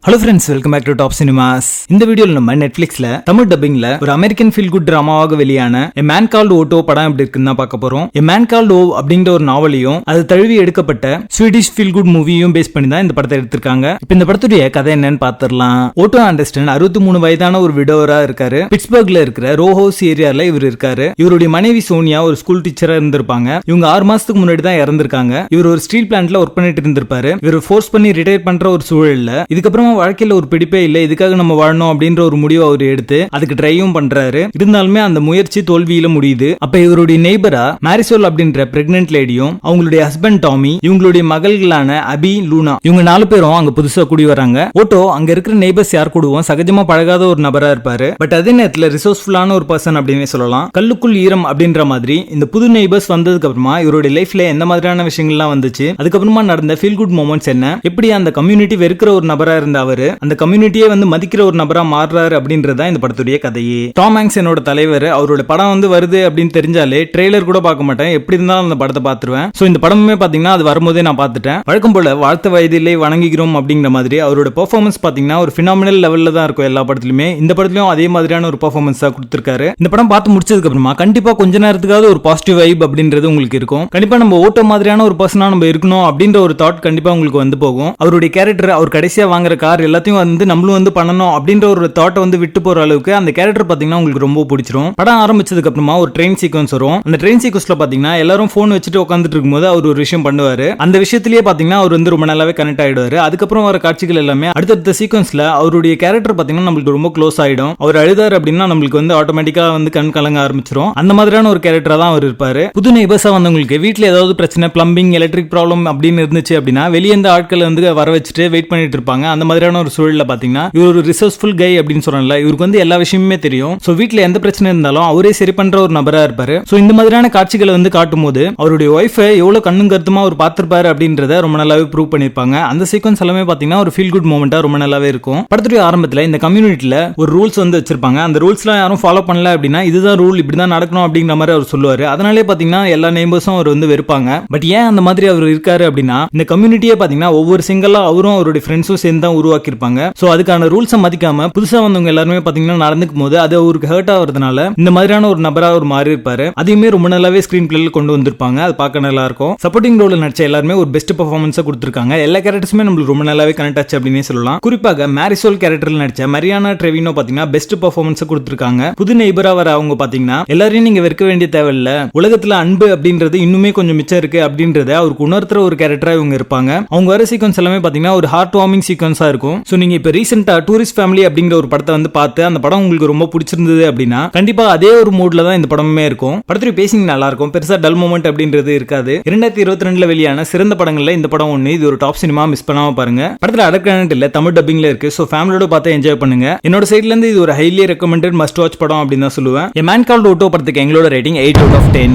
Hello friends, welcome back to top cinemas. இந்த வீடியோல நம்ம நெட்ஃபிளிக்ஸ்ல தமிழ் டப்பிங்ல ஒரு அமெரிக்கன் ஃபீல் குட் டிராமாவாக வெளியான எ மேன் கால்ட் ஓட்டோ படம் எப்படி இருக்குன்னு தான் பார்க்க போறோம். எ மேன் கால்ட் ஓ அப்படிங்கிற ஒரு நாவலையும் அது தழுவி எடுக்கப்பட்ட ஸ்வீடிஷ் ஃபீல் குட் மூவியும் பேஸ் பண்ணி தான் இந்த படத்தை எடுத்திருக்காங்க. இப்போ இந்த படத்துடைய கதை என்னன்னு பார்த்துடலாம். ஓட்டோ ஆண்டர்ஸ்டன் 63 வயதான ஒரு விடோவரா இருக்காரு. பிட்ஸ்பர்க்ல இருக்கிற ரோஹவுஸ் ஏரியால இவர் இருக்காரு. இவருடைய மனைவி சோனியா ஒரு ஸ்கூல் டீச்சரா இருந்திருப்பாங்க. இவங்க 6 மாசத்துக்கு முன்னாடி தான் இறந்திருக்காங்க. இவர் ஒரு ஸ்டீல் பிளான்ட்ல ஒர்க் பண்ணிட்டு இருந்திருப்பாரு. இவர் ஃபோர்ஸ் பண்ணி ரிட்டையர் பண்ற ஒரு சூழல்ல இதுக்கப்புறமா வாழ்க்கையில ஒரு பிடிப்பே இல்ல, இதுக்காக நம்ம வாழணும் அப்படின்ற ஒரு முடிவை அவர் எடுத்து அதுக்கு ட்ரையும் பண்றாரு. இருந்தாலுமே அந்த முயற்சி தோல்வியில முடியுது. அப்ப இவருடைய நெய்பரா மேரிசோல் அப்படின்ற பிரெக்னன்ட் லேடியும் அவங்களுடைய ஹஸ்பண்ட் டாமி, இவங்களுடைய மகள்களான அபி, லூனா, இவங்க 4 பேரும் அங்க புதுசா குடி வராங்க. ஓட்டோ அங்க இருக்கிற நெய்பர்ஸ் யார் கூடவும் சகஜமா பழகாத ஒரு நபரா இருப்பாரு. பட் அதே நேரத்துல ரிசோர்ஸ்ஃபுல்லான ஒரு பர்சன் அப்படின்னு சொல்லலாம். கல்லுக்குள் ஈரம் அப்படின்ற மாதிரி இந்த புது நெய்பர்ஸ் வந்ததுக்கு அப்புறமா இவருடைய லைஃப்ல எந்த மாதிரியான விஷயங்கள்லாம் வந்துச்சு, அதுக்கப்புறமா நடந்த ஃபீல் குட் மொமெண்ட்ஸ் என்ன, எப்படி அந்த கம்யூனிட்டி வெறுக்கிற ஒரு நபரா இருந்த அவரு அந்த கம்யூனிட்டியே மதிக்கிற ஒரு நபரா மாறுறாரு அப்படின்றதா இந்த படத்துடைய கதையே. டாம் ஹாங்க்ஸ் என்னோட தலைவர். அவரோட படம் வருது அப்படின்னு தெரிஞ்சாலே ட்ரெய்லர் கூட பார்க்க மாட்டேன், எப்படி இருந்தாலும் அந்த படத்தை பார்த்துருவேன். சோ இந்த படமுமே பாத்தீங்கன்னா அது வரும்போதே நான் பார்த்துட்டேன். வழக்கம் போல வாழ்த்த வயதிலே வணங்குகிறோம் அப்படிங்கிற மாதிரி அவரோட பெர்ஃபார்மன்ஸ் பாத்தீங்கன்னா ஒரு பினாமினல் லெவல்ல தான் இருக்கும் எல்லா படத்துலயுமே. இந்த படத்துலயும் அதே மாதிரியான ஒரு பெர்ஃபார்மன்ஸ் தான் கொடுத்திருக்காரு. இந்த படம் பார்த்து முடிச்சதுக்கு அப்புறமா கண்டிப்பா கொஞ்ச நேரத்துக்காவது ஒரு பாசிட்டிவ் வைப் அப்படின்றது உங்களுக்கு இருக்கும். கண்டிப்பா நம்ம ஓட்டோ மாதிரியான ஒரு பர்சனா நம்ம இருக்கணும் அப்படின்ற ஒரு தாட் கண்டிப்பா உங்களுக்கு வந்து போகும். அவருடைய கேரக்டர், அவர் கடைசியா வாங்குற கார் எல்லாத்தையும் நம்மளும் பண்ணணும் அப்படின்ற ஒரு தாட்டை விட்டு போற அளவுக்கு அந்த கேரக்டர் பாத்தீங்கன்னா உங்களுக்கு ரொம்ப பிடிச்சிரும். படம் ஆரம்பிச்சதுக்கு அப்புறமா ஒரு ட்ரெயின் சீக்வன்ஸ் வரும். அந்த ட்ரெயின் சீக்வன்ஸ்ல பாத்தீங்கன்னா எல்லாரும் போன் வச்சுட்டு உட்காந்துட்டு இருக்கும்போது அவர் ஒரு விஷயம் பண்ணுவாரு. அந்த விஷயத்திலேயே பாத்தீங்கன்னா அவர் ரொம்ப நல்லாவே கனெக்ட் ஆயிடுவாரு. அதுக்கப்புறம் வர காட்சிகள் எல்லாமே அடுத்தடுத்த சீக்வன்ஸ்ல அவருடைய கேரக்டர் பாத்தீங்கன்னா நம்மளுக்கு ரொம்ப க்ளோஸ் ஆயிடும். அவர் அழுதாரு அப்படின்னா நம்மளுக்கு ஆட்டோமேட்டிக்கா கண் கலங்க ஆரம்பிச்சிரும். அந்த மாதிரியான ஒரு கேரக்டரா தான் அவர் இருப்பாரு. புது நெய்பர்ஸா வந்தவங்களுக்கு வீட்டுல ஏதாவது பிரச்சனை, பிளம்பிங், எலக்ட்ரிக் ப்ராப்ளம் அப்படின்னு இருந்துச்சு அப்படின்னா வெளியே இந்த ஆட்கள் வர வச்சுட்டு வெயிட் பண்ணிட்டு இருப்பாங்க. அந்த மாதிரியான ஒரு சூழல்ல பாத்தீங்கன்னா இவர் ஒரு ரிசோர்ஸ்ஃபுல் கை அப்படின்னு சொல்லல. இவருக்கு எல்லா விஷயமுமே தெரியும். சோ வீட்ல எந்த பிரச்சனை இருந்தாலும் அவரே சரி பண்ற ஒரு நபரா இருப்பாரு. சோ இந்த மாதிரியான காட்சிகளை காட்டும் போது அவருடைய ஒய்ஃபை எவ்வளவு கண்ணும் கருத்துமா அவர் பார்த்திருப்பாரு அப்படின்றத ரொம்ப நல்லாவே ப்ரூவ் பண்ணிருப்பாங்க. அந்த சீக்வன்ஸ் எல்லாமே பாத்தீங்கன்னா ஒரு ஃபீல் குட் மொமெண்டா ரொம்ப நல்லாவே இருக்கும். படத்துடைய ஆரம்பத்துல இந்த கம்யூனிட்டில ஒரு ரூல்ஸ் வச்சிருப்பாங்க. அந்த ரூல்ஸ்லாம் யாரும் ஃபாலோ பண்ணல அப்படின்னா இதுதான் ரூல், இப்படிதான் நடக்கணும் அப்படிங்கிற மாதிரி அவர் சொல்லுவாரு. அதனாலே பாத்தீங்கன்னா எல்லா நெய்பர்ஸும் அவர் வெறுப்பாங்க. பட் ஏன் அந்த மாதிரி அவர் இருக்காரு அப்படின்னா இந்த கம்யூனிட்டியே பாத்தீங்கன்னா ஒவ்வொரு சிங்கிளா அவரும் அவருடைய ஃப்ரெண்ட்ஸும் சேர்ந்து தான் உருவாக்கி இருப்பாங்க. சோ அதுக்கான ரூல்ஸை மதிக்காம புதுசா வந்தவங்க எல்லாருமே பாத்தீங்கன்னா நடந்துக்கும் போது அது அவருக்கு ஹர்ட் ஆகிறதுனால இந்த மாதிரியான ஒரு நபரா அவர் மாறி இருப்பாரு. அதையுமே ரொம்ப நல்லாவே ஸ்கிரீன் பிளேல கொண்டு வந்திருப்பாங்க. அது பார்க்க நல்லா இருக்கும். சப்போர்ட்டிங் ரோல் நடிச்ச எல்லாருமே ஒரு பெஸ்ட் பெர்ஃபார்மன்ஸா கொடுத்திருக்காங்க. எல்லா கேரக்டர்ஸுமே நம்மளுக்கு ரொம்ப நல்லாவே கனெக்ட் ஆச்சு அப்படினே சொல்லலாம். குறிப்பாக மேரிசோல் கேரக்டர்ல நடிச்ச மரியானா ட்ரெவினோ பாத்தீங்கன்னா பெஸ்ட் பெர்ஃபார்மன்ஸ் கொடுத்திருக்காங்க. புது நெய்பரா வர அவங்க பாத்தீங்கன்னா எல்லாரையும் நீங்க வெறுக்க வேண்டிய தேவையில்ல, உலகத்துல அன்பு அப்படின்றது இன்னுமே கொஞ்சம் மிச்சம் இருக்கு அப்படின்றத அவருக்கு உணர்த்துற ஒரு கேரக்டரா இவங்க இருப்பாங்க. அவங்க வர சீக்வன்ஸ் எல்லாமே பாத்தீங்கன்னா ஒரு ஹார்ட் வார்மிங் சீக்வன்ஸா இருக்கும். சோ நீங்க இப்ப ரீசெண்டா டூரிஸ்ட் ஃபேமிலி அப்படிங்கிற ஒரு படத்தை பார்த்து அந்த படம் உங்களுக்கு ரொம்ப பிடிச்சிருந்தது அப்படின்னா கண்டிப்பா அதே ஒரு மூட்ல தான் இந்த படமே இருக்கும். படத்துல பேசிங் நல்லா இருக்கும். பெருசா டல் மொமெண்ட் அப்படின்றது இருக்காது. 2022 வெளியான சிறந்த படங்கள்ல இந்த படம் ஒண்ணு. இது ஒரு டாப் சினிமா, மிஸ் பண்ணாம பாருங்க. படத்துல அடக்கனட் இல்ல, தமிழ் டப்பிங்ல இருக்கு. சோ ஃபேமிலியோட பார்த்து என்ஜாய் பண்ணுங்க. என்னோட சைடுல இருந்து இது ஒரு ஹைலி ரெக்கமெண்டட் மஸ்ட் வாட்ச் படம் அப்படின்னு தான் சொல்லுவேன். எ மேன் கால்ட் ஓட்டோ படத்துக்கு எங்களோட ரேட்டிங் 8 out of 10.